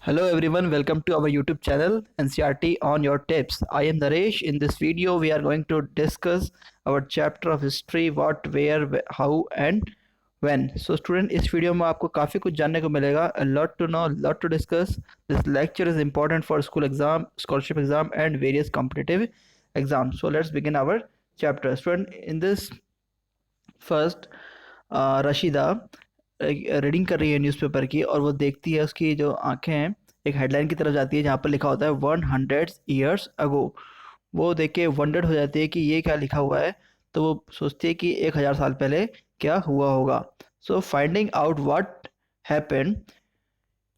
Hello everyone, welcome to our YouTube channel NCRT on your tips. I am Naresh. In this video, we are going to discuss our chapter of history, what, where, how and when. So student, इस video में आपको काफ़ी कुछ जानने को मिलेगा. A lot to know, lot to discuss. This lecture is important for school exam, scholarship exam and various competitive exams. So let's begin our chapter. Student, in this first Rashida reading कर रही है न्यूज़पेपर की और वो देखती है उसकी जो आंखें हैं एक हेडलाइन की तरफ जाती है जहाँ पर लिखा होता है 100 years ago. वो देख के वंडर्ड हो जाती है कि ये क्या लिखा हुआ है. तो वो सोचती है कि 1000 साल पहले क्या हुआ होगा. So finding out what happened.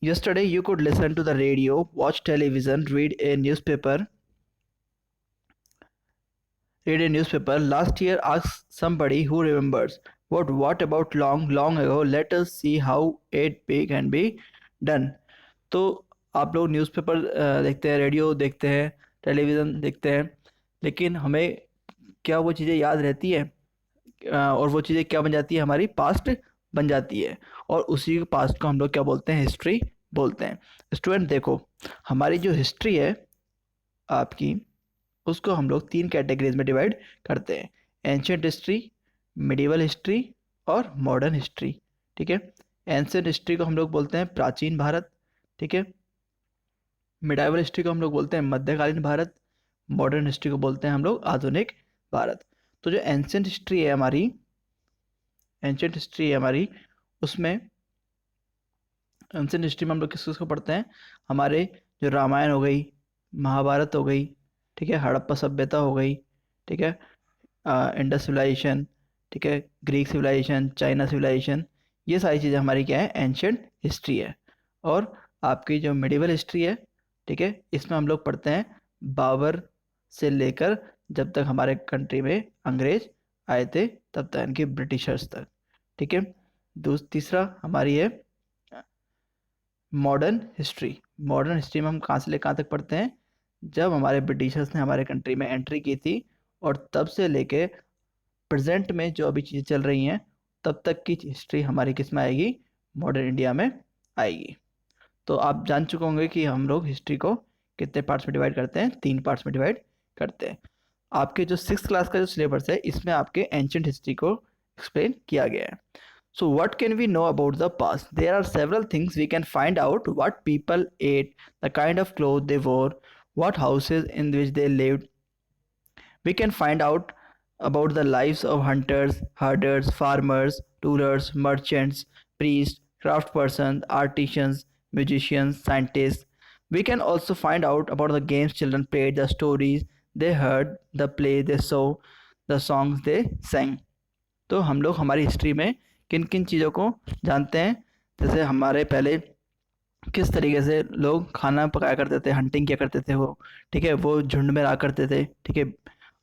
yesterday you could listen to the radio, watch television, read a newspaper. Last year, ask somebody who remembers. What about long ago? Let us see how it can be done. तो आप लोग newspaper देखते हैं, radio देखते हैं, television देखते हैं, लेकिन हमें क्या वो चीज़ें याद रहती है? और वो चीज़ें क्या बन जाती है? हमारी पास्ट बन जाती है. और उसी पास्ट को हम लोग क्या बोलते हैं? हिस्ट्री बोलते हैं. स्टूडेंट देखो, हमारी जो हिस्ट्री है आपकी, उसको हम लोग 3 कैटेगरीज में डिवाइड करते हैं. एंशियंट हिस्ट्री, मिडिवल हिस्ट्री और मॉडर्न हिस्ट्री. ठीक है. एंशियंट हिस्ट्री को हम लोग बोलते हैं प्राचीन भारत. ठीक है. मिडाइवल हिस्ट्री को हम लोग बोलते हैं मध्यकालीन भारत. मॉडर्न हिस्ट्री को बोलते हैं हम लोग आधुनिक भारत. तो जो एंशियंट हिस्ट्री है हमारी, उसमें एंशियंट हिस्ट्री में हम लोग किस किस को पढ़ते हैं? हमारे जो रामायण हो गई, महाभारत हो गई, ठीक है, हड़प्पा सभ्यता हो गई, ठीक है, इंडस सिविलाइजेशन, ठीक है, ग्रीक सिविलाइजेशन, चाइना सिविलाइजेशन, ये सारी चीज़ें हमारी क्या है? एंशियंट हिस्ट्री है. और आपकी जो मिडिवल हिस्ट्री है, ठीक है, इसमें हम लोग पढ़ते हैं बाबर से लेकर जब तक हमारे कंट्री में अंग्रेज आए थे तब तक, इनके ब्रिटिशर्स तक. ठीक है. तीसरा हमारी है मॉडर्न हिस्ट्री. मॉडर्न हिस्ट्री में हम कहाँ से ले कहाँ तक पढ़ते हैं? जब हमारे ब्रिटिशर्स ने हमारे कंट्री में एंट्री की थी और तब से लेके प्रेजेंट में जो अभी चीज़ें चल रही हैं तब तक की हिस्ट्री हमारी किस में आएगी? मॉडर्न इंडिया में आएगी. तो आप जान चुके होंगे कि हम लोग हिस्ट्री को कितने पार्ट्स में डिवाइड करते हैं? 3 पार्ट्स में डिवाइड करते हैं. आपके जो 6th क्लास का जो सिलेबस है इसमें आपके एंशियंट हिस्ट्री को एक्सप्लेन किया गया है. So what can we know about the past? There are several things we can find out: what people ate, the kind of clothes they wore, what houses in which they lived. We can find out about the lives of hunters, herders, farmers, rulers, merchants, priests, craftspersons, artisans, musicians, scientists. We can also find out about the games children played, the stories they heard, the play they saw, the songs they sang. तो हम लोग हमारी history में किन किन चीज़ों को जानते हैं? जैसे हमारे पहले किस तरीके से लोग खाना पकाया करते थे, हंटिंग किया करते थे वो, ठीक है, वो झुंड में रहा करते थे, ठीक है,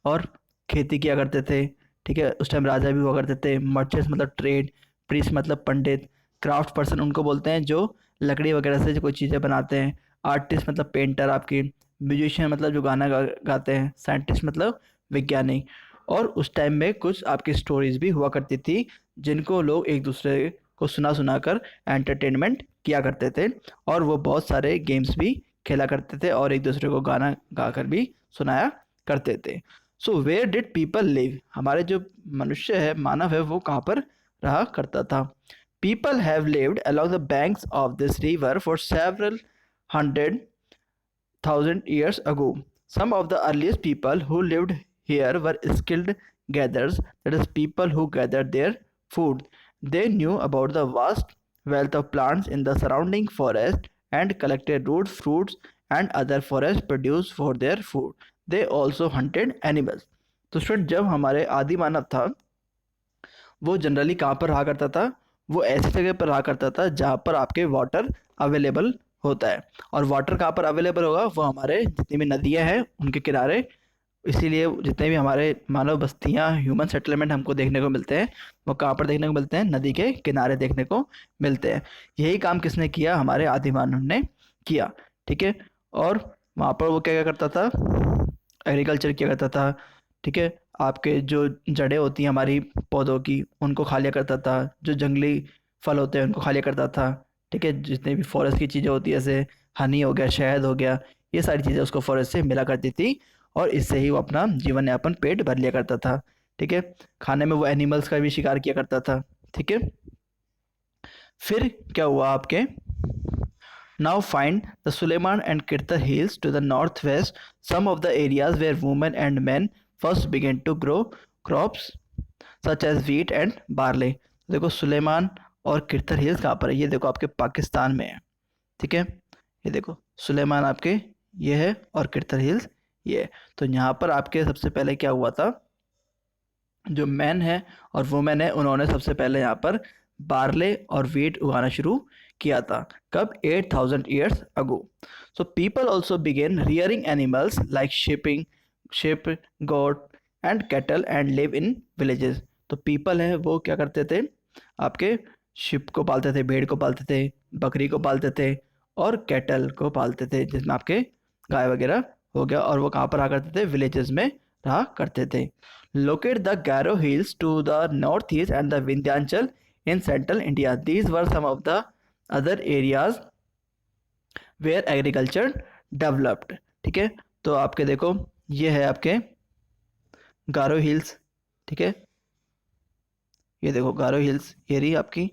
और खेती किया करते थे, ठीक है. उस टाइम राजा भी हुआ करते थे. मर्चेंट्स मतलब ट्रेड, प्रीस्ट मतलब पंडित, क्राफ्ट पर्सन उनको बोलते हैं जो लकड़ी वगैरह से जो कोई चीज़ें बनाते हैं, आर्टिस्ट मतलब पेंटर आपकी, म्यूजिशियन मतलब जो गाना गाते हैं, साइंटिस्ट मतलब वैज्ञानिक. और उस टाइम में कुछ आपकी स्टोरीज भी हुआ करती थी जिनको लोग एक दूसरे को सुना कर एंटरटेनमेंट किया करते थे. और वो बहुत सारे गेम्स भी खेला करते थे और एक दूसरे को गाना गाकर भी सुनाया करते थे. So where did people live? हमारे जो मनुष्य है, मानव है, वो कहाँ पर रहा करता था? People have lived along the banks of this river for several 100,000 years ago. Some of the earliest people who lived here were skilled gatherers, that is, people who gathered their food. They knew about the vast wealth of plants in the surrounding forest and collected roots, fruits, and other forest produce for their food. They also hunted animals. तो student, जब हमारे आदि मानव था वो generally कहाँ पर रहा करता था? वो ऐसी जगह पर रहा करता था जहाँ पर आपके वाटर अवेलेबल होता है. और वाटर कहाँ पर अवेलेबल होगा? वो हमारे जितनी भी नदियाँ हैं उनके किनारे. इसीलिए जितने भी हमारे मानव बस्तियाँ, ह्यूमन सेटलमेंट हमको देखने को मिलते हैं वो कहाँ पर देखने को मिलते हैं? नदी के किनारे देखने को मिलते हैं. यही काम किसने किया? हमारे आदि मानव ने किया. ठीक है. और वहाँ पर वो क्या क्या करता था? एग्रीकल्चर किया करता था. ठीक है. आपके जो जड़ें होती हैं हमारी पौधों की उनको खा लिया करता था. जो जंगली फल होते हैं उनको खा लिया करता था. ठीक है. जितने भी फॉरेस्ट की चीज़ें होती है जैसे हनी हो गया, शहद हो गया, ये सारी चीज़ें उसको फॉरेस्ट से मिला करती थी और इससे ही वो अपना जीवन यापन पेट भर लिया करता था। ठीक है, खाने में वो एनिमल्स का भी शिकार किया करता था। ठीक है, फिर क्या हुआ आपके, now find the Suleiman and Kirtar hills to the northwest, some of the areas where women and men first began to grow crops such as wheat and barley। देखो सुलेमान और किरतर हिल्स कहाँ पर है, ये देखो आपके पाकिस्तान में है। ठीक है, ये देखो सुलेमान आपके ये है और किरतर हिल्स ये है। तो यहाँ पर आपके सबसे पहले क्या हुआ था, जो मैन है और वुमेन है उन्होंने सबसे पहले यहाँ पर बार्ले और वीट उगाना शुरू किया था। कब, 8000 years ago. So people also began rearing animals like sheep, goat and cattle and live in villages. तो पीपल है वो क्या करते थे, आपके शिप को पालते थे, भेड़ को पालते थे, बकरी को पालते थे और कैटल को पालते थे जिसमें आपके गाय वगैरह हो गया। और वो कहाँ पर रहा करते थे, विलेजेस में रहा करते थे। Locate the Garo Hills to the northeast and the Vindhyachal in central India. These were some of the other areas where agriculture developed। ठीक है, तो आपके देखो ये है आपके गारो हिल्स। ठीक है, ये देखो गारो हिल्स, ये रही आपकी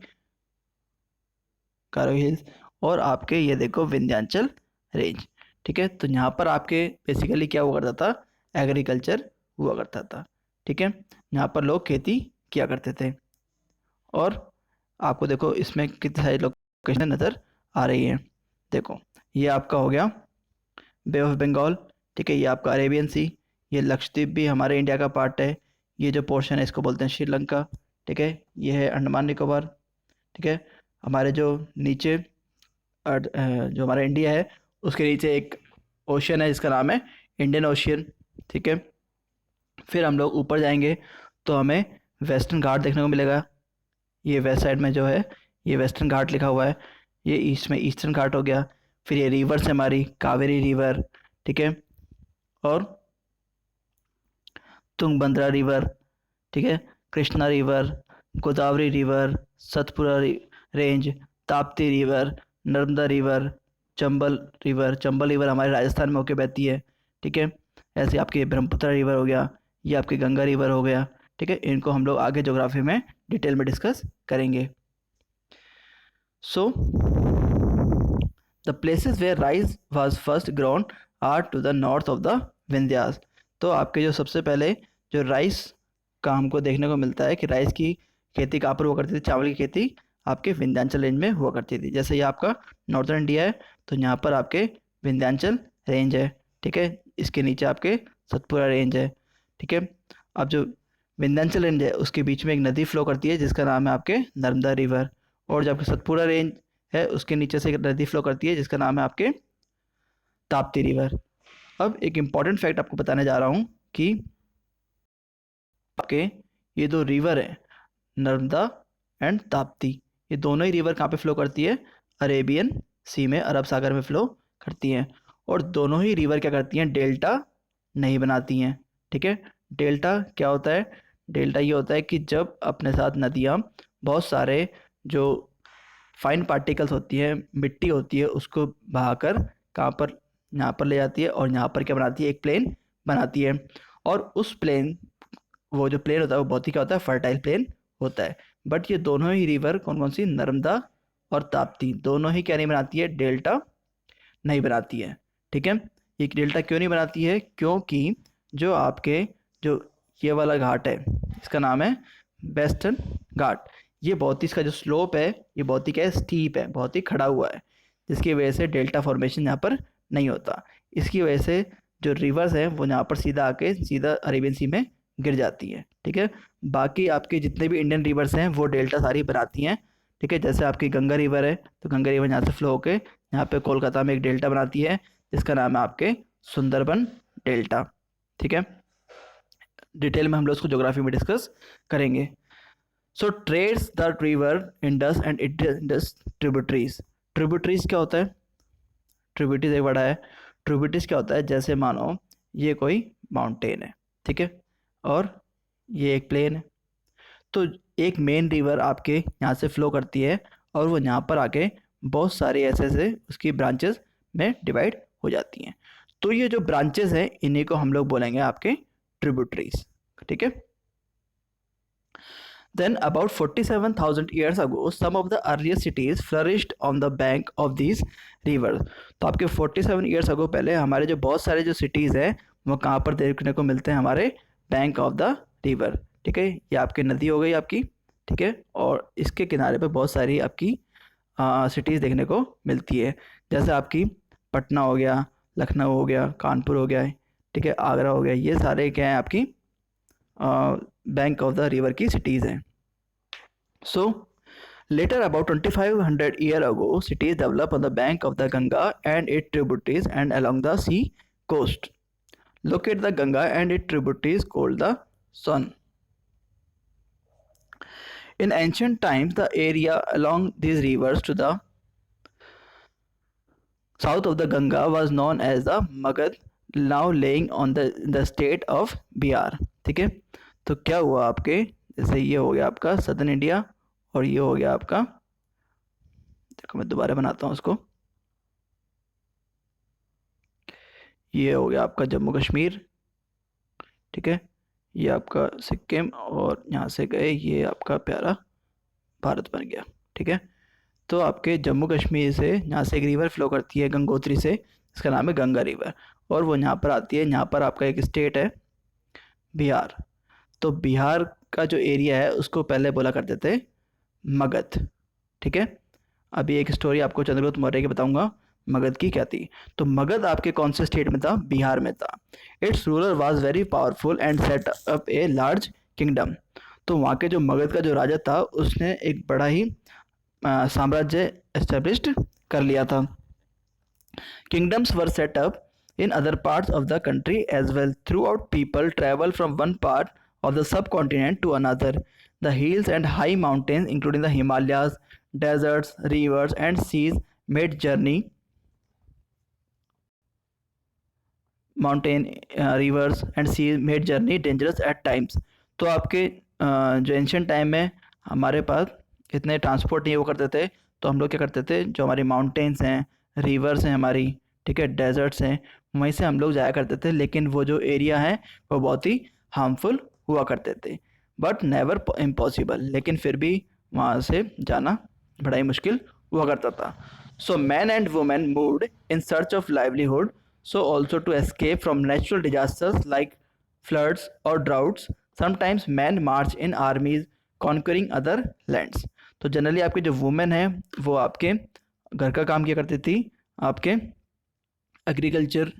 गारो हिल्स और आपके ये देखो विंध्याचल रेंज। ठीक है, तो यहाँ पर आपके बेसिकली क्या हुआ करता था, एग्रीकल्चर हुआ करता था। ठीक है, यहाँ पर लोग खेती किया करते थे। और आपको देखो इसमें कितने सारे लोकेशन नज़र आ रही हैं। देखो ये आपका हो गया बे ऑफ बंगाल। ठीक है, ये आपका अरेबियन सी, ये लक्षद्वीप भी हमारे इंडिया का पार्ट है। ये जो पोर्शन है इसको बोलते हैं श्रीलंका। ठीक है, ये है अंडमान निकोबार। ठीक है, हमारे जो नीचे जो हमारा इंडिया है उसके नीचे एक ओशन है जिसका नाम है इंडियन ओशियन। ठीक है, फिर हम लोग ऊपर जाएंगे तो हमें वेस्टर्न घाट देखने को मिलेगा। ये वेस्ट साइड में जो है ये वेस्टर्न घाट लिखा हुआ है, ये ईस्ट में ईस्टर्न घाट हो गया। फिर ये रिवर्स है हमारी कावेरी रिवर। ठीक है, और तुंगभद्रा रिवर। ठीक है, Krishna river, Godavari river, Satpura range, Tapti river, Narmada river, Chambal river हमारे राजस्थान में होके बहती है। ठीक है, ऐसे आपके ब्रह्मपुत्र रिवर हो गया, ये आपके गंगा रिवर हो गया। ठीक है, इनको हम लोग आगे ज्योग्राफी में डिटेल में डिस्कस करेंगे। So, the places where rice was first grown are to the north of the Vindhyas। तो आपके जो सबसे पहले जो राइस का हमको देखने को मिलता है कि राइस की खेती कहाँ पर हुआ करती थी, चावल की खेती आपके विंध्याचल रेंज में हुआ करती थी। जैसे ये आपका नॉर्दर्न इंडिया है तो यहाँ पर आपके विंध्याचल रेंज है। ठीक है, इसके नीचे आपके सतपुरा रेंज है। ठीक है, अब जो विंध्याचल रेंज है उसके बीच में एक नदी फ्लो करती है जिसका नाम है आपके नर्मदा रिवर। और जो आपके सतपुरा रेंज है उसके नीचे से एक नदी फ्लो करती है जिसका नाम है आपके ताप्ती रिवर। अब एक इम्पॉर्टेंट फैक्ट आपको बताने जा रहा हूँ कि आपके ये दो रिवर है नर्मदा एंड ताप्ती, ये दोनों ही रिवर कहाँ पे फ्लो करती है, अरेबियन सी में, अरब सागर में फ्लो करती हैं। और दोनों ही रिवर क्या करती हैं, डेल्टा नहीं बनाती हैं। ठीक है, डेल्टा क्या होता है, डेल्टा ये होता है कि जब अपने साथ नदियाँ बहुत सारे जो फाइन पार्टिकल्स होती है, मिट्टी होती है, उसको बहाकर कहाँ पर, यहाँ पर ले जाती है और यहाँ पर क्या बनाती है, एक प्लेन बनाती है। और उस प्लेन, वो जो प्लेन होता है वो बहुत ही क्या होता है, फर्टाइल प्लेन होता है। बट ये दोनों ही रिवर कौन कौन सी, नर्मदा और ताप्ती, दोनों ही क्या नहीं बनाती है, डेल्टा नहीं बनाती है। ठीक है, ये डेल्टा क्यों नहीं बनाती है, क्योंकि जो आपके जो ये वाला घाट है इसका नाम है वेस्टर्न घाट, ये बहुत ही, इसका जो स्लोप है ये बहुत ही क्या है, स्टीप है, बहुत ही खड़ा हुआ है, जिसकी वजह से डेल्टा फॉर्मेशन यहाँ पर नहीं होता। इसकी वजह से जो रिवर्स हैं वो यहाँ पर सीधा आके सीधा अरेबियन सी में गिर जाती हैं। ठीक है, बाकी आपके जितने भी इंडियन रिवर्स हैं वो डेल्टा सारी बनाती हैं। ठीक है, जैसे आपकी गंगा रिवर है तो गंगा रिवर यहाँ से फ्लो होके यहाँ पे कोलकाता में एक डेल्टा बनाती है जिसका नाम है आपके सुंदरबन डेल्टा। ठीक है, डिटेल में हम लोग उसको ज्योग्राफी में डिस्कस करेंगे। So trades the river Indus and Indus tributaries. Tributaries क्या होता है, ट्रिब्यूटरीज एक बड़ा है। ट्रिब्यूटरीज क्या होता है, जैसे मानो ये कोई माउंटेन है, ठीक है, और ये एक प्लेन है, तो एक मेन रिवर आपके यहाँ से फ्लो करती है और वो यहाँ पर आके बहुत सारे ऐसे ऐसे उसकी ब्रांचेस में डिवाइड हो जाती हैं। तो ये जो ब्रांचेस हैं इन्हीं को हम लोग बोलेंगे आपके ट्रिब्यूटरीज, ठीक है। Then about 47,000 years ago, some of the earliest cities flourished on the bank of these rivers. तो आपके 47 years ago पहले हमारे जो बहुत सारे जो cities हैं वो कहाँ पर देखने को मिलते हैं, हमारे बैंक ऑफ द रिवर, ठीक है। ये आपकी नदी हो गई आपकी, ठीक है, और इसके किनारे पे बहुत सारी आपकी सिटीज़ देखने को मिलती है, जैसे आपकी पटना हो गया, लखनऊ हो गया, कानपुर हो गया, ठीक है, आगरा हो गया, ये सारे क्या हैं आपकी बैंक ऑफ द रिवर की सिटीज़ हैं। So later, about 2500 year ago, cities developed on the bank of the Ganga and its tributaries and along the sea coast. Locate the Ganga and its tributaries called the Son. In ancient times, the area along these rivers to the south of the Ganga was known as the Magad, now laying on the state of Bihar. ठीक है, तो क्या हुआ आपके, जैसे ये हो गया आपका सदर्न इंडिया और ये हो गया आपका, देखो मैं दोबारा बनाता हूँ उसको, ये हो गया आपका जम्मू कश्मीर, ठीक है, ये आपका सिक्किम और यहाँ से गए ये आपका प्यारा भारत बन गया, ठीक है। तो आपके जम्मू कश्मीर से यहाँ से एक रिवर फ्लो करती है गंगोत्री से, इसका नाम है गंगा रिवर, और वो यहाँ पर आती है, यहाँ पर आपका एक स्टेट है बिहार। तो बिहार का जो एरिया है उसको पहले बोला करते थे मगध, ठीक है। अभी एक स्टोरी आपको चंद्रगुप्त मौर्य की बताऊंगा मगध की क्या थी। तो मगध आपके कौन से स्टेट में था, बिहार में था। It's ruler was very powerful and set up a large kingdom. तो वहाँ के जो मगध का जो राजा था उसने एक बड़ा ही साम्राज्य एस्टेब्लिश्ड कर लिया था। Kingdoms were set up in other parts of the country as well. Throughout, people travel from one part of the subcontinent to another. The hills and high mountains, including the Himalayas, deserts, rivers, and seas, made journey mountain rivers and seas made journey dangerous at times. तो आपके जो ancient time में हमारे पास इतने transport नहीं वो करते थे, तो हम लोग क्या करते थे, जो हमारी माउंटेन्स हैं, रिवर्स हैं हमारी, ठीक है, डेजर्ट्स हैं, वहीं से हम लोग जाया करते थे। लेकिन वो जो एरिया है वो बहुत ही हार्मफुल हुआ करते थे, बट नेवर इम्पॉसिबल, लेकिन फिर भी वहाँ से जाना बड़ा ही मुश्किल हुआ करता था। So man and women moved in search of livelihood, so also to escape from natural disasters like floods or droughts. Sometimes men march in armies conquering other lands. तो जनरली आपके जो वुमेन है वो आपके घर का काम किया करती थी, आपके एग्रीकल्चर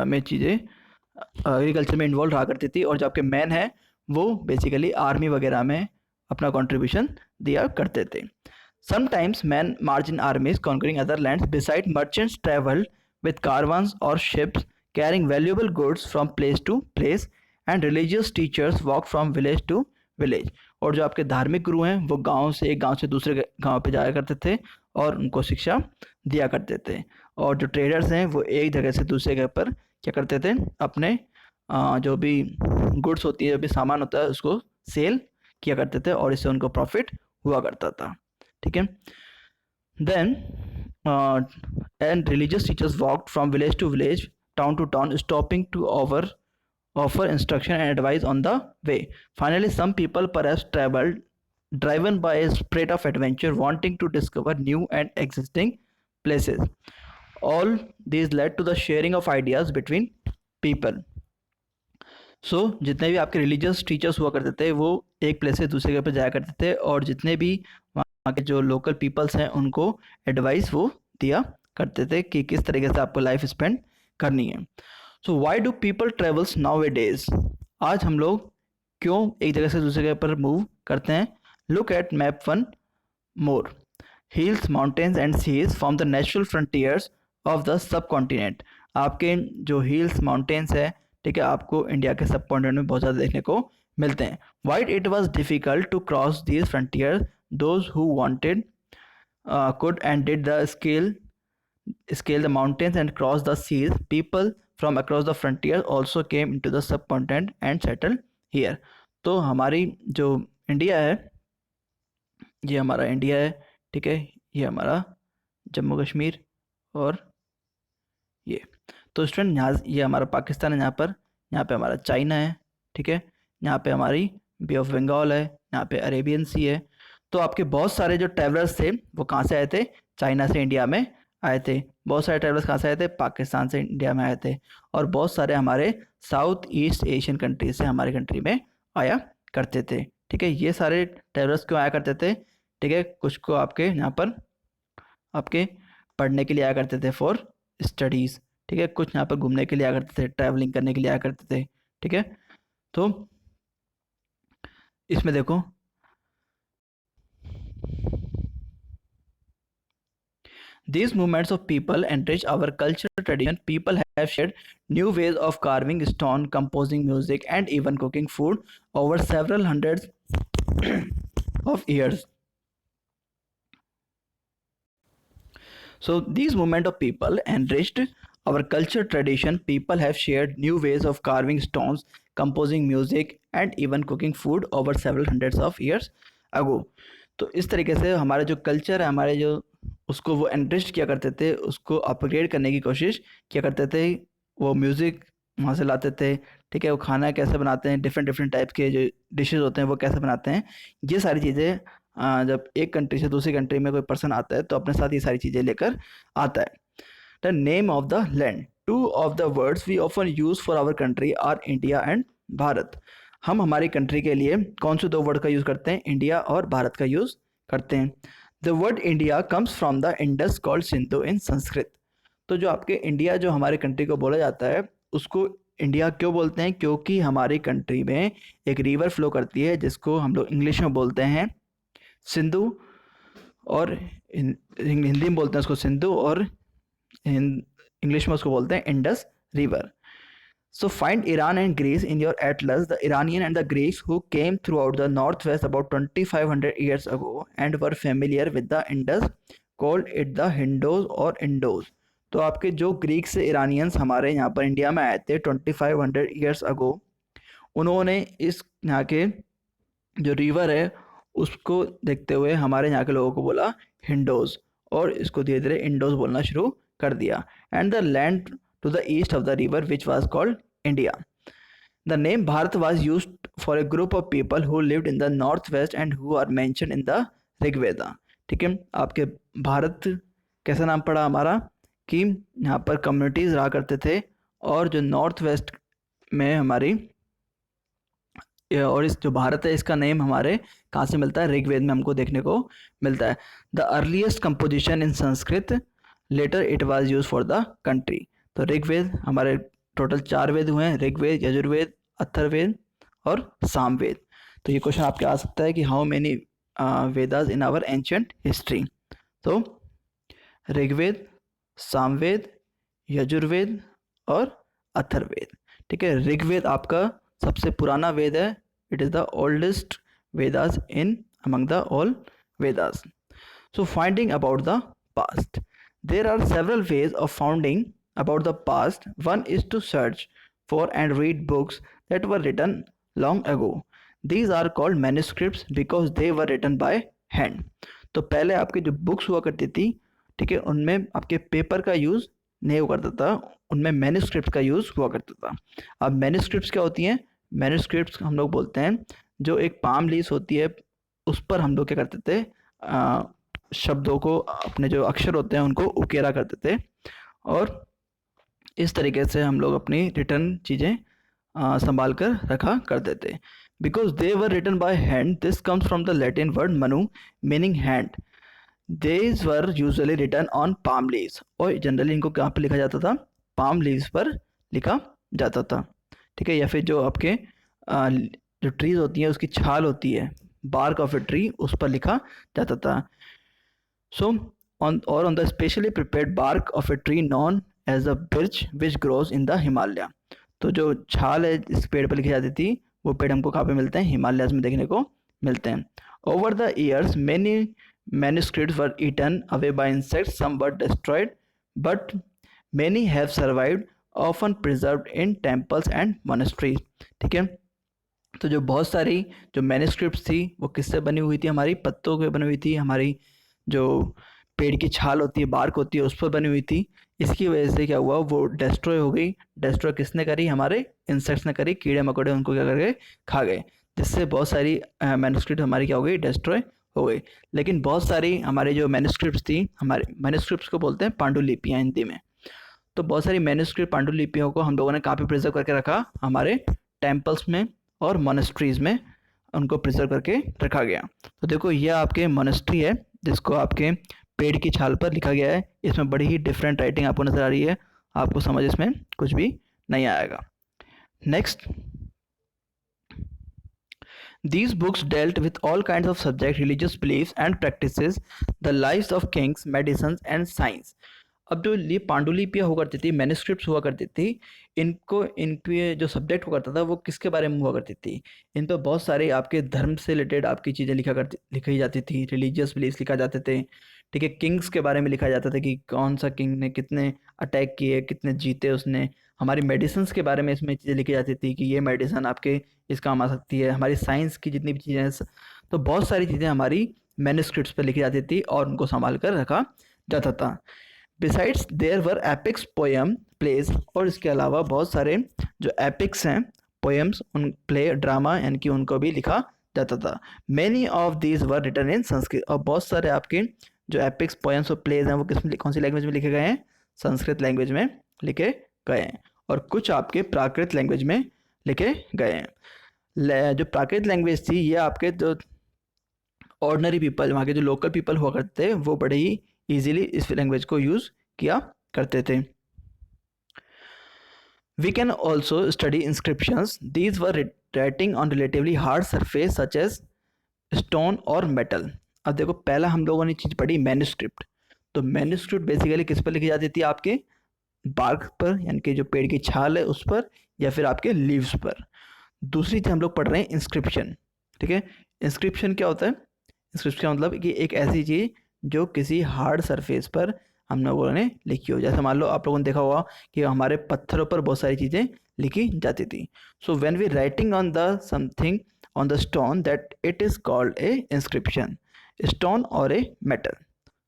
में चीज़ें एग्रीकल्चर में इन्वॉल्व रहा करती थी, और जो आपके मैन है वो बेसिकली आर्मी वगैरह में अपना कंट्रीब्यूशन दिया करते थे। Sometimes men march in armies conquering other lands. Besides, merchants traveled with caravans or ships carrying valuable goods from place to place, and religious teachers walked from village to village. और जो आपके धार्मिक गुरु हैं वो गांव से एक गांव से दूसरे गांव पे जाया करते थे और उनको शिक्षा दिया करते थे। और जो ट्रेडर्स हैं वो एक जगह से दूसरे जगह पर क्या करते थे, अपने जो भी गुड्स होती है, जो भी सामान होता है उसको सेल किया करते थे, और इससे उनको प्रॉफिट हुआ करता था, ठीक है। Then and religious teachers walked from village to village, town to town, stopping to offer instruction and advice on the way. Finally, some people perhaps traveled, driven by a spirit of adventure, wanting to discover new and existing places. All these led to the sharing of ideas between people. सो जितने भी आपके religious teachers हुआ करते थे वो एक place से दूसरे जगह पर जाया करते थे, और जितने भी वहाँ के जो लोकल पीपल्स हैं उनको एडवाइस वो दिया करते थे कि किस तरीके से आपको लाइफ स्पेंड करनी है। So why do people travels nowadays, आज हम लोग क्यों एक जगह से दूसरी जगह पर मूव करते हैं। Look at map 1 more. Hills, mountains and seas form the natural frontiers of the subcontinent. आपके जो हिल्स माउंटेन्स है, ठीक है, आपको इंडिया के सब कॉन्टिनेंट में बहुत ज़्यादा देखने को मिलते हैं। While it was difficult to cross these frontier, those who wanted could and did the scale the mountains and cross the seas. People from across the frontier also came into the subcontinent and settled here. तो हमारी जो India है, ये हमारा India है, ठीक है, ये हमारा जम्मू कश्मीर और ये। तो स्टूडेंट यहाँ ये हमारा पाकिस्तान है, यहाँ पे हमारा चाइना है, ठीक है, यहाँ पे हमारी बे ऑफ बंगाल है, यहाँ पे अरेबियन सी है। तो आपके बहुत सारे जो ट्रैवलर्स थे वो कहाँ से आए थे, चाइना से इंडिया में आए थे। बहुत सारे ट्रैवलर्स कहाँ से आए थे, पाकिस्तान से इंडिया में आए थे। और बहुत सारे हमारे साउथ ईस्ट एशियन कंट्रीज से हमारे कंट्री में आया करते थे, ठीक है। ये सारे ट्रैवलर्स क्यों आया करते थे, ठीक है, कुछ को आपके यहाँ पर आपके पढ़ने के लिए आया करते थे फॉर स्टडीज़, ठीक है, कुछ यहाँ पर घूमने के लिए आया करते थे, ट्रैवलिंग करने के लिए आया करते थे, ठीक है। तो इसमें देखो these movements of people enrich our cultural tradition. People have shared new ways of carving stone, composing music, and even cooking food over several hundreds of years. So these movement of people enriched our culture tradition. People have shared new ways of carving stones, composing music, and even cooking food over several hundreds of years ago. तो इस तरीके से हमारा जो culture है, हमारे जो उसको वो एनरिच किया करते थे, उसको अपग्रेड करने की कोशिश किया करते थे। वो म्यूज़िक वहाँ से लाते थे, ठीक है, वो खाना कैसे बनाते हैं, डिफरेंट डिफरेंट टाइप के जो डिशेस होते हैं वो कैसे बनाते हैं, ये सारी चीज़ें जब एक कंट्री से दूसरी कंट्री में कोई पर्सन आता है तो अपने साथ ये सारी चीज़ें लेकर आता है। The name of the land, two of the words we often use for our country are India and Bharat. हम हमारी कंट्री के लिए कौन से दो वर्ड का यूज़ करते हैं, इंडिया और भारत का यूज़ करते हैं। The word India comes from the Indus called Sindhu in Sanskrit. तो जो आपके इंडिया जो हमारे कंट्री को बोला जाता है उसको इंडिया क्यों बोलते हैं, क्योंकि हमारी कंट्री में एक रिवर फ्लो करती है जिसको हम लोग इंग्लिश में बोलते हैं सिंधु, और हिंदी में बोलते हैं उसको सिंधु, और इंग्लिश में उसको बोलते हैं Indus river. So find Iran and Greece in your atlas. The Iranian and the Greeks who came throughout the northwest about 2500 years ago and were familiar with the Indus called it the Hindos or Indos. तो आपके जो Greek से Iranians हमारे यहाँ पर India में आए थे 2500 ईयर्स अगो, उन्होंने इस यहाँ के जो रिवर है उसको देखते हुए हमारे यहाँ के लोगों को बोला हिंडोज, और इसको धीरे धीरे इंडोज बोलना शुरू कर दिया। And the land to the east of the river which was called India. The name Bharat was used for a group of people who lived in the northwest and who are mentioned in the Rig Veda. ठीक है, आपके भारत कैसा नाम पड़ा हमारा कि यहाँ पर कम्युनिटीज रहा करते थे, और जो नॉर्थ वेस्ट में हमारी और इस जो भारत है इसका नेम हमारे कहाँ से मिलता है, ऋग्वेद में हमको देखने को मिलता है। The earliest composition in Sanskrit, later it was use for the country. तो ऋग्वेद हमारे टोटल 4 वेद हुए हैं, ऋग्वेद, यजुर्वेद, अथर्ववेद और सामवेद। तो ये क्वेश्चन आपके आ सकता है कि how many Vedas in our ancient history. तो ऋग्वेद, सामवेद, यजुर्वेद और अथर्ववेद, ठीक है। ऋग्वेद आपका सबसे पुराना वेद है, it is the oldest Vedas in among the all Vedas. So finding about the past, there are several ways of founding about the past. One is to search for and read books that were written long ago. These are called manuscripts because they were written by hand. तो पहले आपकी जो books हुआ करती थी, ठीक है, उनमें आपके पेपर का यूज़ नहीं हुआ करता था, उनमें मैन्युस्क्रिप्ट का यूज़ हुआ करता था। अब मैन्युस्क्रिप्ट्स क्या होती हैं, मैन्युस्क्रिप्ट्स हम लोग बोलते हैं जो एक पाम लीफ होती है उस पर हम लोग क्या करते थे, शब्दों को, अपने जो अक्षर होते हैं उनको उकेरा करते थे, और इस तरीके से हम लोग अपनी रिटर्न चीज़ें संभाल कर रखा करते थे। Because they were written by hand, this comes from the Latin word manu meaning hand. These were usually written on palm leaves, और जनरली इनको कहाँ पर लिखा जाता था, पाम लीव्स पर लिखा जाता था, ठीक है, या फिर जो आपके जो ट्रीज होती हैं उसकी छाल होती है, बार्क ऑफ ए ट्री, उस पर लिखा जाता था। So on the specially prepared bark of a tree known as a birch which grows in the Himalaya. तो जो छाल है इस पेड़ पर लिखी जाती थी वो पेड़ हमको कहाँ पे मिलते हैं, हिमालय में देखने को मिलते हैं। Over the years many manuscripts were eaten away by insects, some were destroyed but many have survived, often preserved in temples and monasteries. ठीक है, तो जो बहुत सारी जो मैन्युस्क्रिप्ट्स थी वो किससे बनी हुई थी, हमारी पत्तों से बनी हुई थी, हमारी जो पेड़ की छाल होती है, बार्क होती है, उस पर बनी हुई थी, इसकी वजह से क्या हुआ, वो डिस्ट्रॉय हो गई। डिस्ट्रॉय किसने करी, हमारे इंसेक्ट्स ने करी, कीड़े मकोड़े उनको क्या कर गए, खा गए, जिससे बहुत सारी मैन्युस्क्रिप्ट हमारी क्या हो गई, डिस्ट्रॉय हो गई। लेकिन बहुत सारी हमारे जो मैन्युस्क्रिप्ट्स थी, हमारे मैन्युस्क्रिप्ट्स को बोलते हैं पांडुलिपियाँ हिंदी में। तो बहुत सारी मैन्युस्क्रिप्ट पांडुलिपियों को हम लोगों ने कहाँ पे प्रिजर्व करके रखा, हमारे टेम्पल्स में और मोनेस्ट्रीज में उनको प्रिजर्व करके रखा गया। तो देखो ये आपके मोनेस्ट्री है जिसको आपके पेड़ की छाल पर लिखा गया है। इसमें बड़ी ही डिफरेंट राइटिंग आपको नज़र आ रही है, आपको समझ इसमें कुछ भी नहीं आएगा। Next, these books dealt with all kinds of subjects, religious beliefs and practices, the lives of kings, medicines and science. अब जो ये पांडुलिपियाँ हुआ करती थी, मैन्युस्क्रिप्ट्स हुआ करती थी, इनको इनके जो सब्जेक्ट हुआ करता था वो किसके बारे में हुआ करती थी, इन पर बहुत सारे आपके धर्म से रिलेटेड आपकी चीज़ें लिखी जाती थी, रिलीजियस बिलीफ्स लिखा जाते थे। ठीक है, किंग्स के बारे में लिखा जाता था कि कौन सा किंग ने कितने अटैक किए, कितने जीते उसने। हमारी मेडिसिन्स के बारे में इसमें चीज़ें लिखी जाती थी कि ये मेडिसिन आपके इस काम आ सकती है। हमारी साइंस की जितनी भी चीज़ें हैं, तो बहुत सारी चीज़ें हमारी मैन्युस्क्रिप्ट्स पर लिखी जाती थी और उनको संभाल कर रखा जाता था। Besides there were epics, poem, plays, और इसके अलावा बहुत सारे जो एपिक्स हैं, पोएम्स, उन प्ले, ड्रामा, यानी कि उनको भी लिखा जाता था। Many of these were written in Sanskrit, और बहुत सारे आपके जो एपिक्स, पोएम्स और प्लेज हैं वो कौन सी लैंग्वेज में लिखे गए हैं, संस्कृत लैंग्वेज में लिखे गए हैं। और कुछ आपके प्राकृत लैंग्वेज में लिखे गए हैं। जो प्राकृत लैंग्वेज थी ये आपके जो ऑर्डिनरी पीपल, वहाँ के जो लोकल पीपल हुआ करते थे, वो बड़े ही ईजिली इस लैंग्वेज को यूज़ किया करते थे। We can also study inscriptions. These were writing on relatively hard surface such as stone or metal. अब देखो पहला हम लोगों ने चीज़ पढ़ी मैन्युस्क्रिप्ट। तो मैन्युस्क्रिप्ट बेसिकली किस पर लिखी जाती थी, आपके बार्क पर, यानी कि जो पेड़ की छाल है उस पर, या फिर आपके लीव्स पर। दूसरी चीज़ हम लोग पढ़ रहे हैं इंस्क्रिप्शन। ठीक है, इंस्क्रिप्शन क्या होता है, इंस्क्रिप्शन का मतलब कि एक ऐसी चीज़ जो किसी हार्ड सरफेस पर हम लोगों ने लिखी हो। जैसे मान लो आप लोगों ने देखा होगा कि हमारे पत्थरों पर बहुत सारी चीज़ें लिखी जाती थी। So when we writing on the something on the stone, that it is called a inscription, stone और a metal.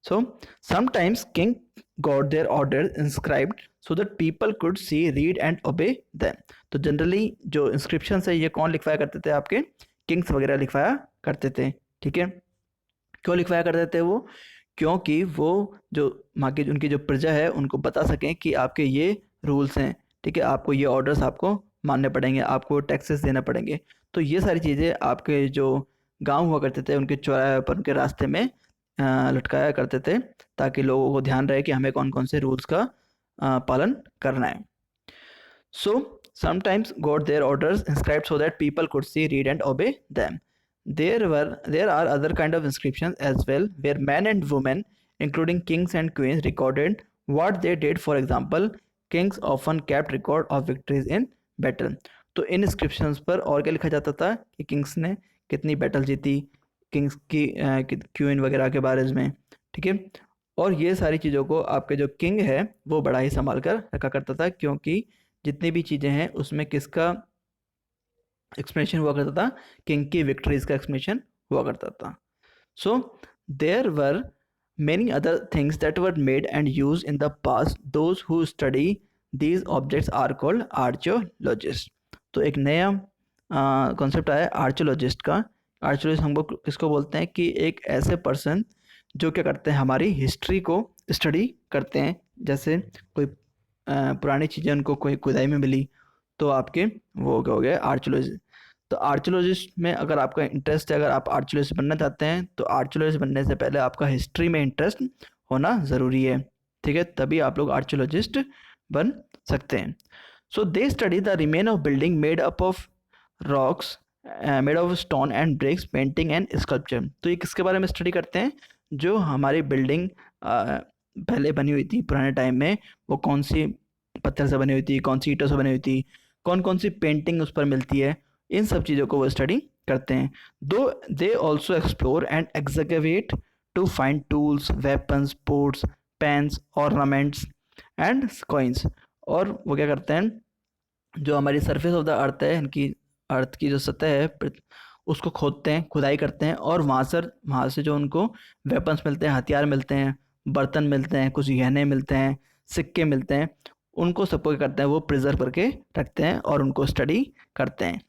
So sometimes king got their order inscribed so that people could see, read and obey them. तो generally जो inscription है ये कौन लिखवाया करते थे, आपके किंग्स वगैरह लिखवाया करते थे। ठीक है, क्यों लिखवाया करते थे वो, क्योंकि वो जो वहाँ की उनकी जो प्रजा है उनको बता सकें कि आपके ये रूल्स हैं। ठीक है, आपको ये ऑर्डर्स आपको मानने पड़ेंगे, आपको टैक्सेस देना पड़ेंगे। तो ये सारी चीज़ें आपके जो गांव हुआ करते थे उनके चौराहे पर, उनके रास्ते में लटकाया करते थे, ताकि लोगों को ध्यान रहे कि हमें कौन कौन से रूल्स का पालन करना है। So sometimes got there orders inscribed so that people could see, read and obey them. There are other kind of inscriptions as well, where men and women, including kings and queens, recorded what they did. For example, kings often kept record of victories in battle. तो इन inscriptions पर और क्या लिखा जाता था कि Kings ने कितनी बैटल जीती, किंग्स की क्वीन वगैरह के बारे में। ठीक है, और ये सारी चीज़ों को आपके जो किंग है वो बड़ा ही संभाल कर रखा करता था, क्योंकि जितनी भी चीज़ें हैं उसमें किसका एक्सप्लेनेशन हुआ करता था, किंग की विक्ट्रीज का एक्सप्लेनेशन हुआ करता था। So there were many other things that were made and use in the past. Those who study these objects are called archaeologist. तो एक नया कॉन्सेप्ट आया आर्कियोलॉजिस्ट का। आर्कियोलॉजिस्ट हम लोग किसको बोलते हैं कि एक ऐसे पर्सन जो क्या करते हैं, हमारी हिस्ट्री को स्टडी करते हैं। जैसे कोई पुरानी चीज़ें उनको कोई खुदाई में मिली तो आपके वो क्या हो गया, आर्कियोलॉजिस्ट। तो आर्कियोलॉजिस्ट में अगर आपका इंटरेस्ट है, अगर आप आर्कियोलॉजिस्ट बनना चाहते हैं, तो आर्कियोलॉजिस्ट बनने से पहले आपका हिस्ट्री में इंटरेस्ट होना ज़रूरी है। ठीक है, तभी आप लोग आर्कियोलॉजिस्ट बन सकते हैं। So they study the remain of building made up of rocks, made of stone and bricks, painting and sculpture. तो ये किसके बारे में स्टडी करते हैं, जो हमारी बिल्डिंग पहले बनी हुई थी पुराने टाइम में, वो कौन सी पत्थर से बनी हुई थी, कौन सी ईंटों से बनी हुई थी, कौन कौन सी पेंटिंग उस पर मिलती है, इन सब चीज़ों को वो स्टडी करते हैं। Though they also explore and excavate to find tools, weapons, pots, pans, ornaments and coins. और वो क्या करते हैं, जो हमारी सरफेस ऑफ द अर्थ है, इनकी अर्थ की जो सतह है उसको खोदते हैं, खुदाई करते हैं, और वहाँ से जो उनको वेपन्स मिलते हैं, हथियार मिलते हैं, बर्तन मिलते हैं, कुछ गहने मिलते हैं, सिक्के मिलते हैं, उनको सबको क्या करते हैं, वो प्रिजर्व करके रखते हैं और उनको स्टडी करते हैं।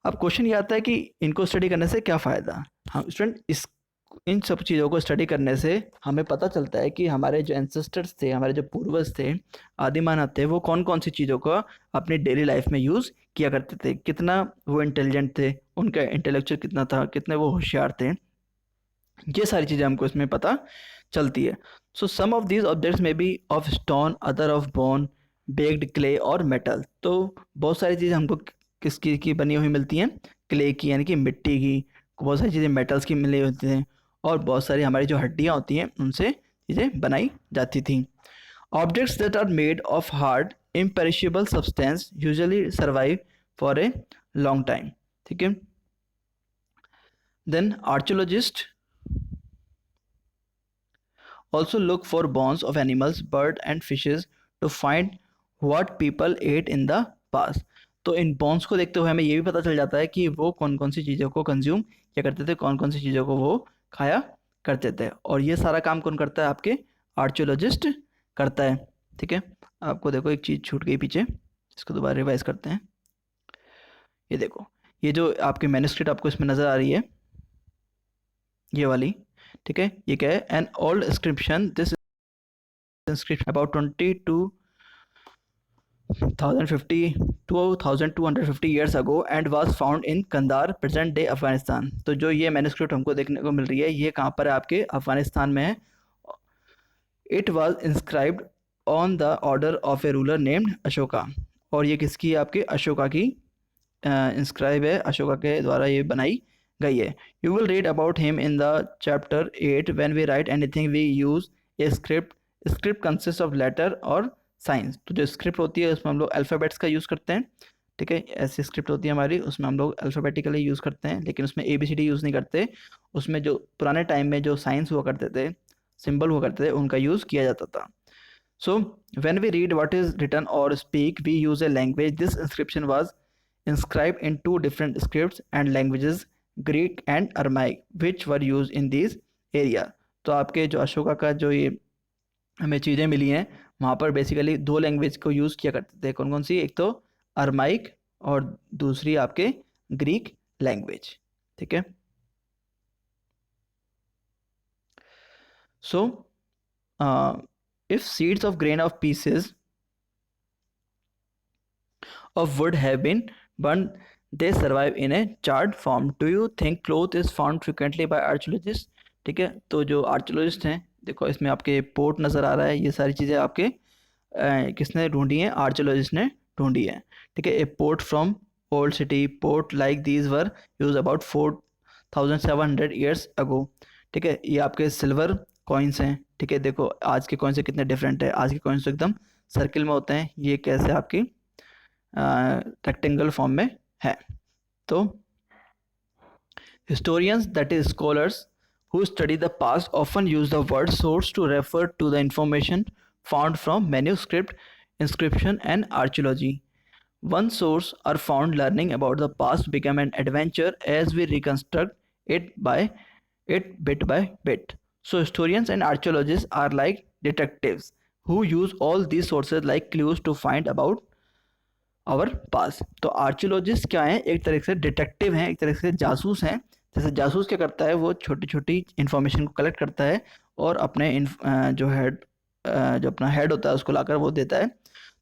अब क्वेश्चन ये आता है कि इनको स्टडी करने से क्या फ़ायदा। हम स्टूडेंट इस इन सब चीज़ों को स्टडी करने से हमें पता चलता है कि हमारे जो एंसेस्टर्स थे, हमारे जो पूर्वज थे, आदि मानव थे, वो कौन कौन सी चीज़ों का अपनी डेली लाइफ में यूज़ किया करते थे, कितना वो इंटेलिजेंट थे, उनका इंटेलेक्चुअल कितना था, कितने वो होशियार थे। ये सारी चीज़ें हमको इसमें पता चलती है। So some of these objects में be of stone, other of bone, baked clay और मेटल। तो बहुत सारी चीज़ें हमको किसकी की बनी हुई मिलती हैं, क्ले की यानी कि मिट्टी की, बहुत सारी चीज़ें मेटल्स की मिली होती हैं, और बहुत सारी हमारी जो हड्डियाँ होती हैं उनसे चीज़ें बनाई जाती थी। Objects that are made of hard imperishable substance usually survive for a long time. ठीक है। Then archaeologist also look for bones of animals, bird and fishes to find what people ate in the past। तो इन bones को देखते हुए हमें ये भी पता चल जाता है कि वो कौन कौन सी चीज़ों को कंज्यूम क्या करते थे, कौन कौन सी चीज़ों को वो खाया करते थे। और ये सारा काम कौन करता है, आपके आर्कियोलॉजिस्ट करता है। ठीक है। आपको देखो एक चीज़ छूट गई पीछे, इसको दोबारा रिवाइज करते हैं। ये देखो, ये जो आपकी मैन्युस्क्रिप्ट आपको इसमें नज़र आ रही है, ये वाली, ठीक है, ये क्या है, an old inscription, this inscription about 2250 years ago and was found in Kandahar, present day Afghanistan. तो जो ये मैन्युस्क्रिप्ट हमको देखने को मिल रही है, ये कहाँ पर है, आपके अफगानिस्तान में है। It was inscribed on the order of A ruler named Ashoka. और ये किसकी है, आपके अशोका की इंस्क्राइब है, अशोका के द्वारा ये बनाई गई है। You will read about him in the chapter 8 when we write anything we use a script. Script consist of letter और साइंस। तो जो स्क्रिप्ट होती है उसमें हम लोग अल्फ़ाबेट्स का यूज़ करते हैं। ठीक है, ऐसी स्क्रिप्ट होती है हमारी, उसमें हम लोग अल्फ़ाबेटिकली यूज़ करते हैं, लेकिन उसमें ABCD यूज़ नहीं करते। उसमें जो पुराने टाइम में जो साइंस हुआ करते थे, सिंबल हुआ करते थे, उनका यूज़ किया जाता था। So when we read what is written or speak, we use a language. This inscription was inscribed in two different scripts and languages, Greek and Aramaic, which were used in these area। तो आपके जो अशोका का जो ये हमें चीज़ें मिली हैं, वहाँ पर बेसिकली दो लैंग्वेज को यूज़ किया करते थे। कौन कौन सी, एक तो अरमाइक और दूसरी आपके ग्रीक लैंग्वेज। ठीक है। सो if seeds of grain of pieces of wood have been burned, they survive in a charred form। Do you think cloth is found frequently by archaeologists? ठीक है, तो जो आर्कियोलॉजिस्ट हैं, देखो इसमें आपके पोर्ट नज़र आ रहा है, ये सारी चीज़ें आपके किसने ढूंढी हैं, आर्कियोलॉजिस्ट ने ढूंढी है। ठीक है, a pot from old city, pot like these were used about 4700 years ago. ठीक है, ये आपके सिल्वर कॉइन्स हैं। ठीक है, देखो आज के कॉइन से कितने डिफरेंट है, आज के कॉइन्स तो एकदम सर्किल में होते हैं, ये कैसे आपकी रेक्टेंगल फॉर्म में है। तो historians, that is scholars who study the past, often use the word source to refer to the information found from manuscript, inscription and archaeology। One source or found learning about the past become an adventure as we reconstruct it bit by bit। So historians and archaeologists are like detectives who use all these sources like clues to find about our past। तो archaeologist क्या है, एक तरह से detective हैं, एक तरह से जासूस हैं। जैसे जासूस क्या करता है, वो छोटी छोटी इन्फॉर्मेशन को कलेक्ट करता है और अपने जो अपना हेड होता है उसको लाकर वो देता है।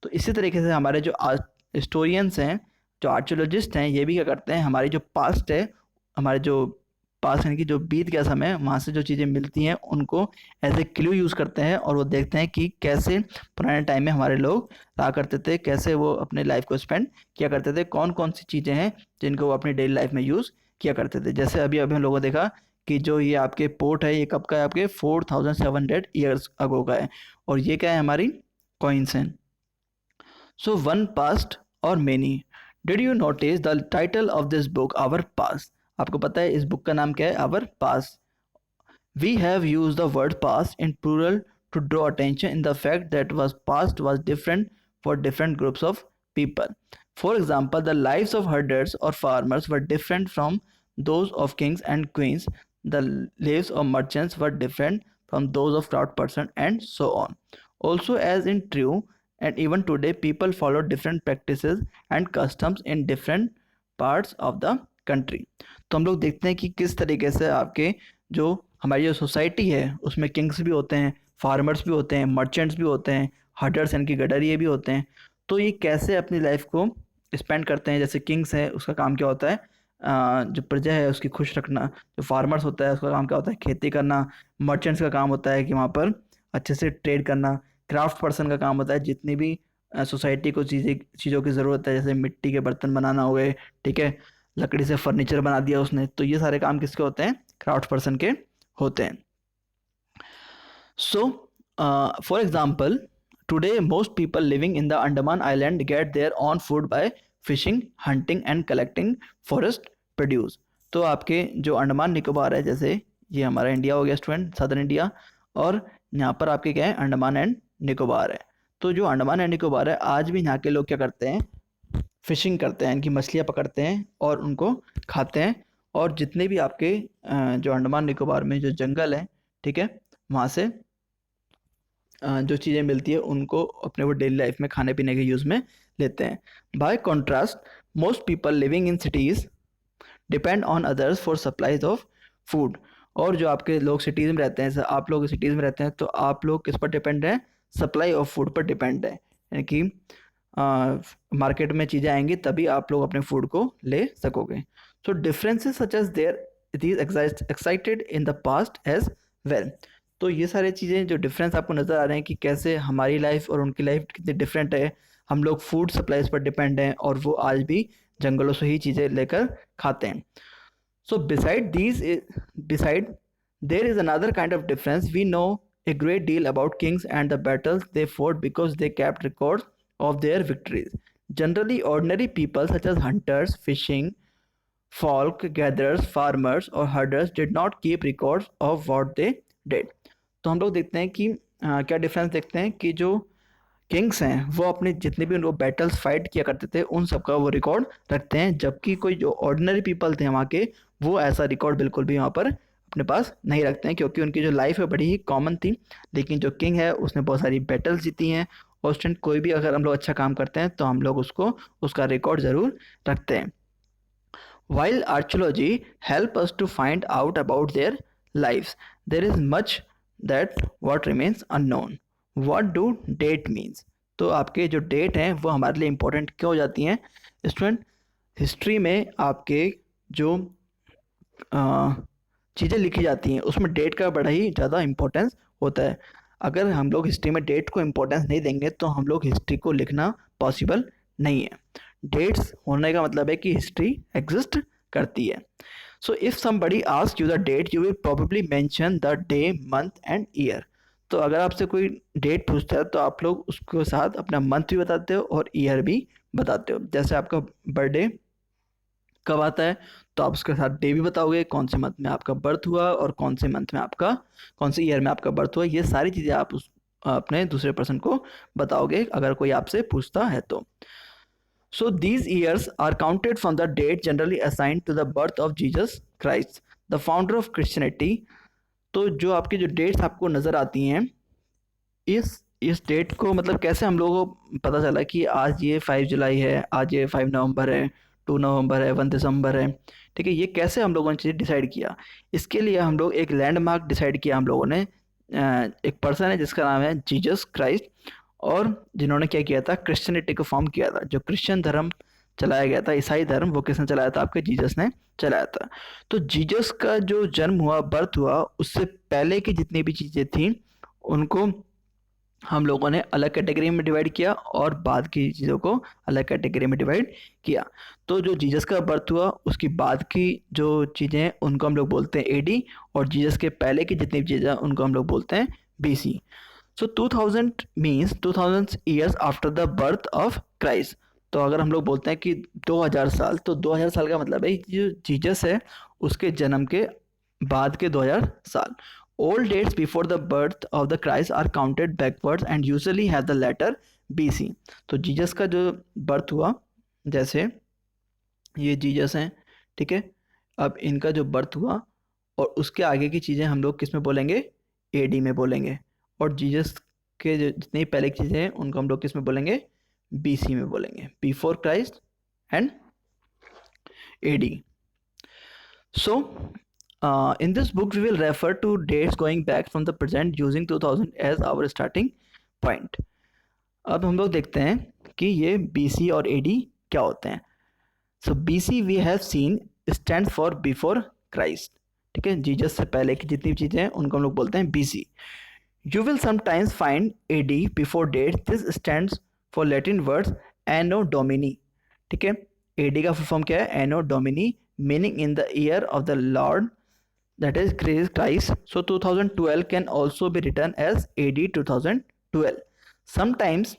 तो इसी तरीके से हमारे जो हिस्टोरियंस हैं, जो आर्कियोलॉजिस्ट हैं, ये भी क्या करते हैं, हमारी जो पास्ट है, हमारे जो पास यानी कि जो बीत गया समय, वहाँ से जो चीज़ें मिलती हैं उनको एज ए क्लू यूज़ करते हैं, और वो देखते हैं कि कैसे पुराने टाइम में हमारे लोग रहा करते थे, कैसे वो अपने लाइफ को स्पेंड किया करते थे, कौन कौन सी चीज़ें हैं जिनको वो अपनी डेली लाइफ में यूज़ किया करते थे। जैसे अभी अभी हम लोगों ने देखा कि जो ये आपके पोर्ट है, ये कब का है, आपके 4700 ईयर्स अगो का है, और ये क्या है, हमारी कॉइन्स हैं। सो वन पास्ट और many. Did you notice the title of this book, our past. आपको पता है इस बुक का नाम क्या है, our past. We have used the word past in plural to draw attention in the fact that was past was different for different groups of people। For example, the lives of herders or farmers were different from those of kings and queens, the lives of merchants were different from those of crowd person and so on। Also, as in true and even today, people follow different practices and customs in different parts of the country. तो हम लोग देखते हैं कि किस तरीके से आपके जो हमारी जो सोसाइटी है उसमें किंग्स भी होते हैं, फार्मर्स भी होते हैं, मर्चेंट्स भी होते हैं, हर्डर्स यानी कि गडरिये भी होते हैं। तो ये कैसे अपनी लाइफ को स्पेंड करते हैं। जैसे किंग्स है उसका काम क्या होता है, जो प्रजा है उसकी खुश रखना। जो फार्मर्स होता है उसका काम क्या होता है, खेती करना। मर्चेंट्स का काम होता है कि वहाँ पर अच्छे से ट्रेड करना। क्राफ्ट पर्सन का काम होता है जितनी भी सोसाइटी को चीज़ों की ज़रूरत है, जैसे मिट्टी के बर्तन बनाना हो गए, ठीक है, लकड़ी से फर्नीचर बना दिया उसने, तो ये सारे काम किसके होते हैं, क्राफ्ट पर्सन के होते हैं। So, for example, today most people living in the Andaman Island get their own food by fishing, hunting and collecting forest produce. तो आपके जो अंडमान निकोबार है, जैसे ये हमारा इंडिया हो गया स्टूडेंट, सदर्न इंडिया, और यहाँ पर आपके क्या है, अंडमान एंड निकोबार है। तो जो अंडमान एंड निकोबार है, आज भी यहाँ के लोग क्या करते हैं, फिशिंग करते हैं, इनकी मछलियाँ पकड़ते हैं और उनको खाते हैं। और जितने भी आपके जो अंडमान निकोबार में जो जंगल है, ठीक है, वहाँ से जो चीज़ें मिलती है उनको अपने वो डेली लाइफ में खाने पीने के यूज़ में लेते हैं। Bye contrast, most people living in cities depend on others for supplies of food. और जो आपके लोग सिटीज़ में रहते हैं, जैसे आप लोग सिटीज़ में रहते हैं, तो आप लोग किस पर डिपेंड हैं, सप्लाई ऑफ फूड पर डिपेंड है। यानी कि मार्केट में चीज़ें आएंगी तभी आप लोग अपने फूड को ले सकोगे। So differences such as there it is existed in the past as well. तो ये सारी चीज़ें जो डिफरेंस आपको नज़र आ रहे हैं कि कैसे हमारी लाइफ और उनकी लाइफ कितनी डिफरेंट है। हम लोग फूड सप्लाईज पर डिपेंड हैं और वो आज भी जंगलों से ही चीज़ें लेकर खाते हैं। सो beside there is another kind of difference. We know a great deal about kings and the battles they fought because they kept records of their victories. Generally, ordinary people such as hunters, fishing, folk, gatherers, farmers or herders did not keep records of what they did. तो हम लोग देखते हैं कि क्या difference देखते हैं कि जो किंग्स हैं वो अपने जितने भी उनको बैटल्स फाइट किया करते थे उन सब का वो रिकॉर्ड रखते हैं, जबकि कोई जो ऑर्डिनरी पीपल थे वहाँ के, वो ऐसा रिकॉर्ड बिल्कुल भी वहाँ पर अपने पास नहीं रखते हैं, क्योंकि उनकी जो लाइफ है बड़ी ही कॉमन थी। लेकिन जो किंग है उसने बहुत सारी बैटल्स जीती हैं, और स्टूडेंट कोई भी अगर हम लोग अच्छा काम करते हैं तो हम लोग उसको उसका रिकॉर्ड ज़रूर रखते हैं। While archaeology help us to find out about their lives, there is much that what remains unknown. What do date means? तो आपके जो डेट हैं वो हमारे लिए इम्पोर्टेंट क्यों हो जाती हैं स्टूडेंट? हिस्ट्री में आपके जो चीज़ें लिखी जाती हैं उसमें डेट का बड़ा ही ज़्यादा इम्पोर्टेंस होता है। अगर हम लोग हिस्ट्री में डेट को इम्पोर्टेंस नहीं देंगे तो हम लोग हिस्ट्री को लिखना पॉसिबल नहीं है। डेट्स होने का मतलब है कि हिस्ट्री एग्जिस्ट करती है। So if somebody ask you the date you will probably mention the day, month and year. तो अगर आपसे कोई डेट पूछता है तो आप लोग उसके साथ अपना मंथ भी बताते हो और ईयर भी बताते हो। जैसे आपका बर्थडे कब आता है तो आप उसके साथ डे भी बताओगे, कौन से मंथ में आपका बर्थ हुआ और कौन से मंथ में आपका, कौन से ईयर में आपका बर्थ हुआ। ये सारी चीज़ें आप उस अपने दूसरे पर्सन को बताओगे अगर कोई आपसे पूछता है तो। So these years are counted from the date generally assigned to the birth of Jesus Christ, the founder of Christianity. तो जो आपकी जो डेट्स आपको नज़र आती हैं, इस डेट को मतलब कैसे हम लोगों को पता चला कि आज ये 5 जुलाई है, आज ये 5 नवंबर है, 2 नवंबर है, 1 दिसंबर है, ठीक है। ये कैसे हम लोगों ने चीज़ डिसाइड किया? इसके लिए हम लोग एक लैंडमार्क डिसाइड किया हम लोगों ने। एक पर्सन है जिसका नाम है जीसस क्राइस्ट, और जिन्होंने क्या किया था, क्रिश्चियनिटी को फॉर्म किया था। जो क्रिश्चियन धर्म चलाया गया था, ईसाई धर्म, वो किसने चलाया था? आपके जीसस ने चलाया था। तो जीसस का जो जन्म हुआ, बर्थ हुआ, उससे पहले की जितनी भी चीज़ें थी उनको हम लोगों ने अलग कैटेगरी में डिवाइड किया और बाद की चीज़ों को अलग कैटेगरी में डिवाइड किया। तो जो जीसस का बर्थ हुआ उसकी बाद की जो चीज़ें हैं उनको हम लोग बोलते हैं एडी, और जीसस के पहले की जितनी भी चीज़ें हैं उनको हम लोग बोलते हैं BC. So 2000 means 2000 years after the birth of Christ. तो अगर हम लोग बोलते हैं कि 2000 साल, तो 2000 साल का मतलब है जो जीसस है उसके जन्म के बाद के 2000 साल। All dates before the birth of the Christ are counted backwards and usually have the letter BC. तो जीसस का जो बर्थ हुआ, जैसे ये जीसस हैं, ठीक है, अब इनका जो बर्थ हुआ और उसके आगे की चीज़ें हम लोग किस में बोलेंगे? एडी में बोलेंगे। और जीसस के जो जितनी पहले की चीज़ें हैं उनको हम लोग किस में बोलेंगे, BC में बोलेंगे, before Christ and AD. So in this book we will refer to dates going back from the present using 2000 as our starting point. अब हम लोग देखते हैं कि ये BC और AD क्या होते हैं. So BC we have seen stands for before Christ. ठीक है, जीसस से पहले की जितनी चीज़ें हैं उनको हम लोग बोलते हैं BC. You will sometimes find AD before date. This stands for Latin words Anno Domini. ठीक है, AD का फुल फॉर्म क्या है, Anno Domini, meaning in the year of the Lord, that is Christ. So 2012 can also be written as AD 2012. Sometimes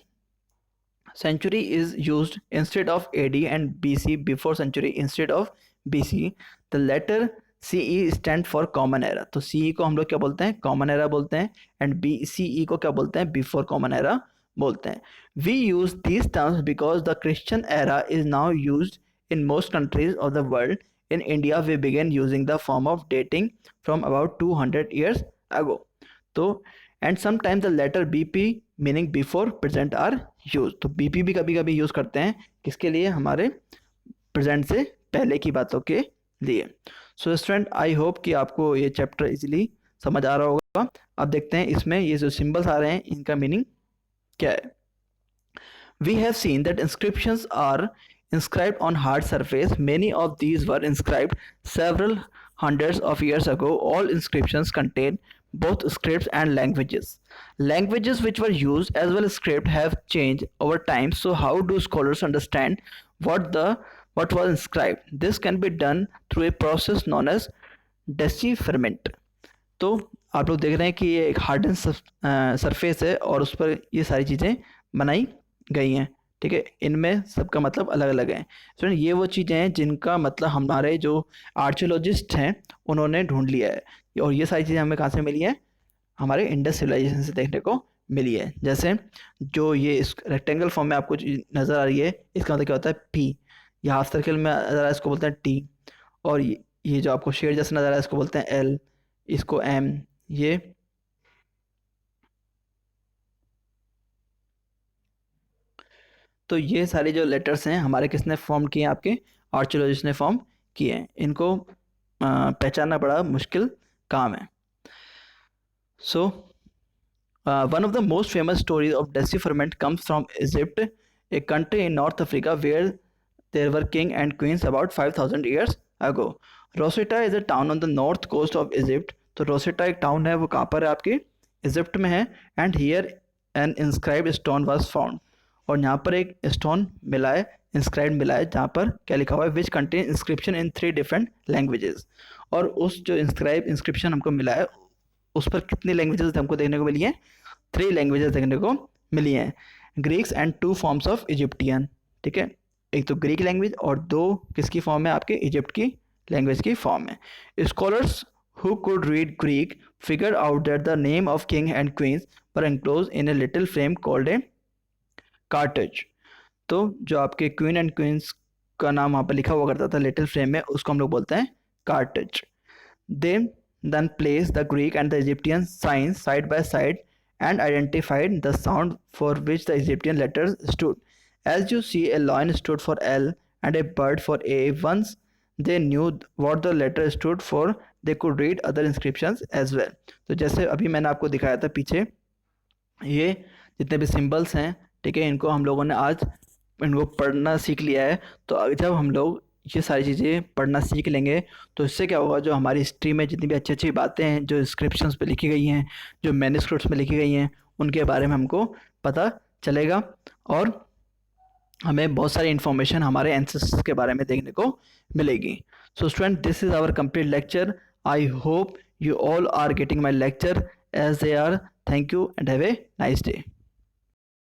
century is used instead of AD and BC before century instead of BC. The letter CE stand for common era. तो CE को हम लोग क्या बोलते हैं, common era बोलते हैं, and BCE को क्या बोलते हैं, बिफोर कॉमन एरा बोलते हैं. We use these terms because the Christian era is now used in most countries of the world. In India we began using the form of dating from about 200 years ago. तो and sometimes the letter BP meaning before present are used. तो BP भी कभी कभी use करते हैं किसके लिए, हमारे प्रेजेंट से पहले की बातों के लिए. सो स्टूडेंट, आई होप कि आपको ये चैप्टर इजीली समझ आ रहा होगा. अब देखते हैं इसमें ये जो सिंबल्स आ रहे हैं इनका मीनिंग क्या है. We have seen that inscriptions are inscribed on hard surface. Many of these were inscribed several hundreds of years ago. All inscriptions contain both scripts and languages. Languages which were used as well as script have changed over time. So how do scholars understand what was inscribed? This can be done through a process known as decipherment. तो आप लोग देख रहे हैं कि ये एक harden surface है और उस पर ये सारी चीज़ें बनाई गई हैं. ठीक है, इनमें सबका मतलब अलग अलग है. स्टूडेंट, ये वो चीज़ें हैं जिनका मतलब हमारे जो आर्कियोलॉजिस्ट हैं उन्होंने ढूंढ लिया है, और ये सारी चीज़ें हमें कहाँ से मिली है, हमारे इंडस सिविलाइजेशन से देखने को मिली है. जैसे जो ये इस रेक्टेंगल फॉर्म में आपको नज़र आ रही है, इसका मतलब क्या होता है, P. ये हाफ सर्कल में नज़र आ रहा है, इसको बोलते हैं T. और ये जो आपको शेड जैसा नज़र आ रहा है इसको बोलते हैं L, इसको M. ये तो ये सारे जो लेटर्स हैं हमारे किसने फॉर्म किए हैं, आपके आर्कियोलॉजिस्ट ने फॉर्म किए हैं. इनको पहचानना बड़ा मुश्किल काम है. सो one of the most famous stories of decipherment comes from Egypt, a country in North Africa where there were king and queens about 5000 years ago. Rosetta is a town on the north coast of Egypt. तो Rosetta एक town है, वो कहाँ पर है, आपके Egypt में है. And here an inscribed stone was found. और यहाँ पर एक स्टोन मिला है, इंस्क्राइब्ड मिला है, जहाँ पर क्या लिखा हुआ है, which contain inscription in 3 different languages. और उस जो इंस्क्रिप्शन हमको मिला है उस पर कितनी लैंग्वेजेस हमको देखने को मिली हैं, 3 लैंग्वेजेस देखने को मिली हैं, Greeks and 2 forms of Egyptian. ठीक है, एक तो ग्रीक लैंग्वेज और 2 किसकी फॉर्म है, आपके इजिप्ट की लैंग्वेज की फॉर्म है. Scholars who could read Greek figured out that the name of king and queens were enclosed in a little frame called a cartridge. तो जो आपके क्वीन एंड क्वींस का नाम वहाँ पर लिखा हुआ करता था लिटिल फ्रेम में, उसको हम लोग बोलते हैं cartridge. They then placed the Greek and the Egyptian signs side by side and identified the sound for which the Egyptian letters stood. As you see, a lion stood for L and a bird for A. Once they knew what the letter stood for, they could read other inscriptions as well. तो जैसे अभी मैंने आपको दिखाया था पीछे, ये जितने भी सिंबल्स हैं, ठीक है, इनको हम लोगों ने आज इनको पढ़ना सीख लिया है. तो जब हम लोग ये सारी चीज़ें पढ़ना सीख लेंगे तो इससे क्या होगा, जो हमारी हिस्ट्री में जितनी भी अच्छी अच्छी बातें हैं जो इंस्क्रिप्शंस पे लिखी गई हैं, जो मैन्युस्क्रिप्ट्स में लिखी गई हैं, उनके बारे में हमको पता चलेगा और हमें बहुत सारी इन्फॉर्मेशन हमारे एंसेस्टर्स के बारे में देखने को मिलेगी. So student, this is our complete lecture. I hope you all are getting my lecture as they are. Thank you and have a nice day.